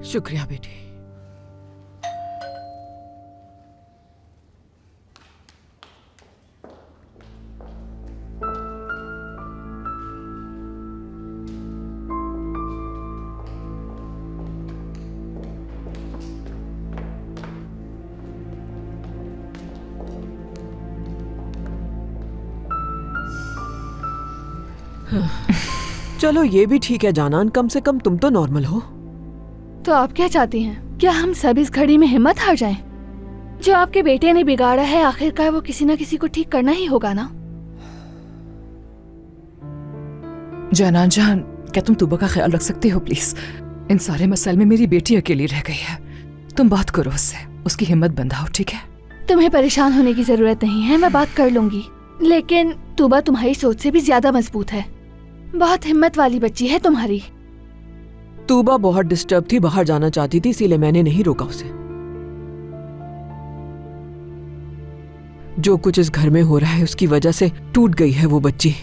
शुक्रिया बेटी। चलो ये भी ठीक है जानान, कम से कम तुम तो नॉर्मल हो। तो आप क्या चाहती हैं? क्या हम सब इस घड़ी में हिम्मत हार जाएं? जो आपके बेटे ने बिगाड़ा है आखिरकार वो किसी न किसी को ठीक करना ही होगा ना। जानान जान, क्या तुम तूबा का ख्याल रख सकती हो प्लीज? इन सारे मसाइल में मेरी बेटी अकेली रह गई है। तुम बात करो उससे, उसकी हिम्मत बंधाओ, ठीक है? तुम्हें परेशान होने की जरूरत नहीं है, मैं बात कर लूंगी। लेकिन तूबा तुम्हारी सोच से भी ज्यादा मजबूत है। बहुत हिम्मत वाली बच्ची है तुम्हारी। तूबा बहुत डिस्टर्ब थी, बाहर जाना चाहती थी, इसीलिए मैंने नहीं रोका उसे। जो कुछ इस घर में हो रहा है उसकी वजह से टूट गई है वो बच्ची।